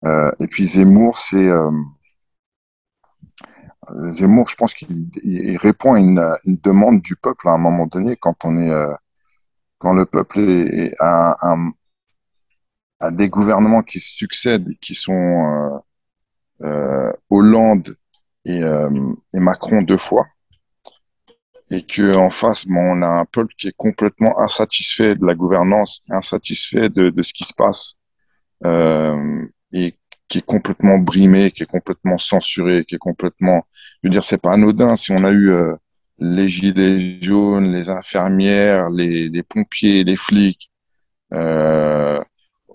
Et puis Zemmour, je pense qu'il répond à une demande du peuple à un moment donné quand le peuple a des gouvernements qui se succèdent, qui sont Hollande et Macron deux fois, et que en face, bon, on a un peuple qui est complètement insatisfait de la gouvernance, insatisfait de ce qui se passe, et qui est complètement brimé, qui est complètement censuré, qui est complètement, je veux dire, c'est pas anodin si on a eu les gilets jaunes, les infirmières, les pompiers, les flics, euh,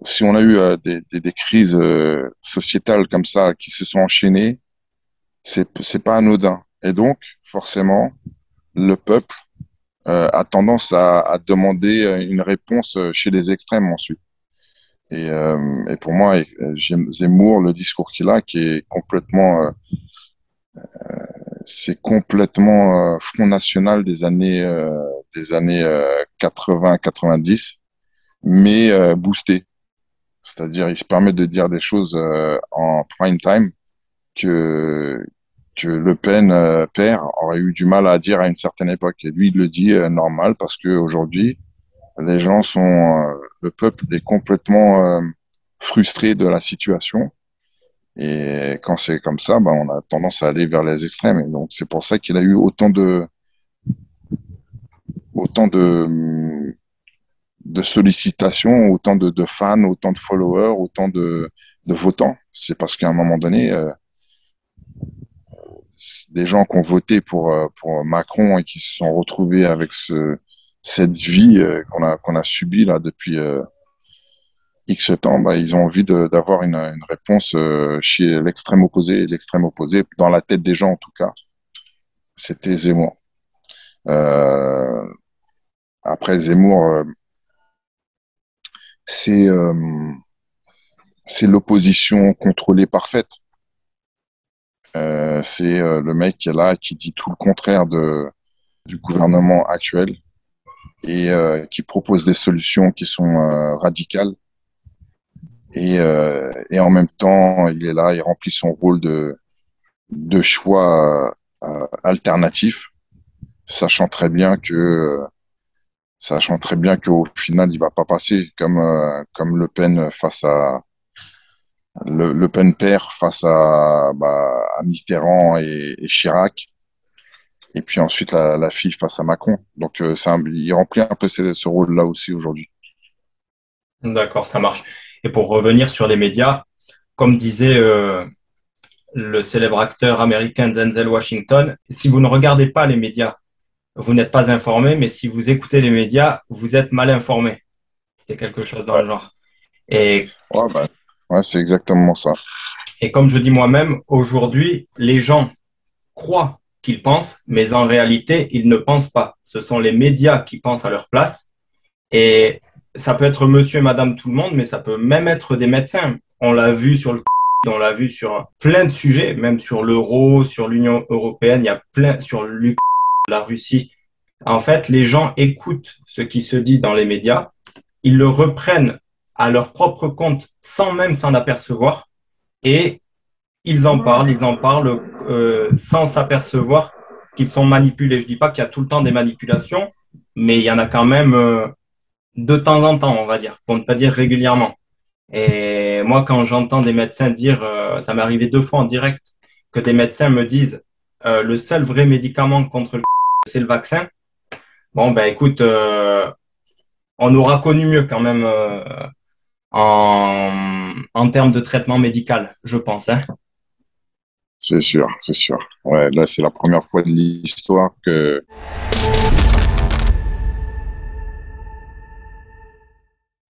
si on a eu des crises sociétales comme ça qui se sont enchaînées, c'est pas anodin. Et donc, forcément, le peuple a tendance à demander une réponse chez les extrêmes ensuite. Et pour moi, Zemmour, le discours qu'il a, qui est complètement, c'est complètement Front National des années 80-90, mais boosté. C'est-à-dire, il se permet de dire des choses en prime time que que Le Pen père aurait eu du mal à dire à une certaine époque. Et lui, il le dit normal parce que aujourd'hui, les gens le peuple est complètement frustré de la situation. Et quand c'est comme ça, ben, on a tendance à aller vers les extrêmes. Et donc, c'est pour ça qu'il a eu autant de sollicitations, autant de fans, autant de followers, autant de votants. C'est parce qu'à un moment donné, des gens qui ont voté pour Macron et qui se sont retrouvés avec cette vie qu'on a subie là depuis X temps, bah, ils ont envie d'avoir une réponse chez l'extrême opposé. Et l'extrême opposé, dans la tête des gens en tout cas, c'était Zemmour. Euh, Après Zemmour, c'est c'est l'opposition contrôlée parfaite. C'est le mec qui est là, qui dit tout le contraire du gouvernement actuel et qui propose des solutions qui sont radicales. Et en même temps, il est là, il remplit son rôle de choix alternatif, sachant très bien que sachant très bien qu'au final, il va pas passer comme Le Pen père face à Mitterrand et Chirac, et puis ensuite la fille face à Macron. Donc il remplit un peu ce rôle-là aussi aujourd'hui. D'accord, ça marche. Et pour revenir sur les médias, comme disait le célèbre acteur américain Denzel Washington, si vous ne regardez pas les médias, vous n'êtes pas informé, mais si vous écoutez les médias, vous êtes mal informé. C'était quelque chose dans Ouais, le genre. Et, ouais, bah, ouais, c'est exactement ça. et comme je dis moi-même, aujourd'hui, les gens croient qu'ils pensent, mais en réalité, ils ne pensent pas. Ce sont les médias qui pensent à leur place. Et ça peut être monsieur et madame tout le monde, mais ça peut même être des médecins. On l'a vu sur on l'a vu sur plein de sujets, même sur l'euro, sur l'Union européenne, il y a plein, sur la Russie. En fait, les gens écoutent ce qui se dit dans les médias, ils le reprennent à leur propre compte sans même s'en apercevoir et ils en parlent sans s'apercevoir qu'ils sont manipulés. Je dis pas qu'il y a tout le temps des manipulations, mais il y en a quand même de temps en temps, on va dire, pour ne pas dire régulièrement. Et moi, quand j'entends des médecins dire, ça m'est arrivé 2 fois en direct, que des médecins me disent le seul vrai médicament contre le c'est le vaccin. Bon, ben écoute, on aura connu mieux quand même en termes de traitement médical, je pense. Hein. C'est sûr, c'est sûr. Ouais, là, c'est la première fois de l'histoire que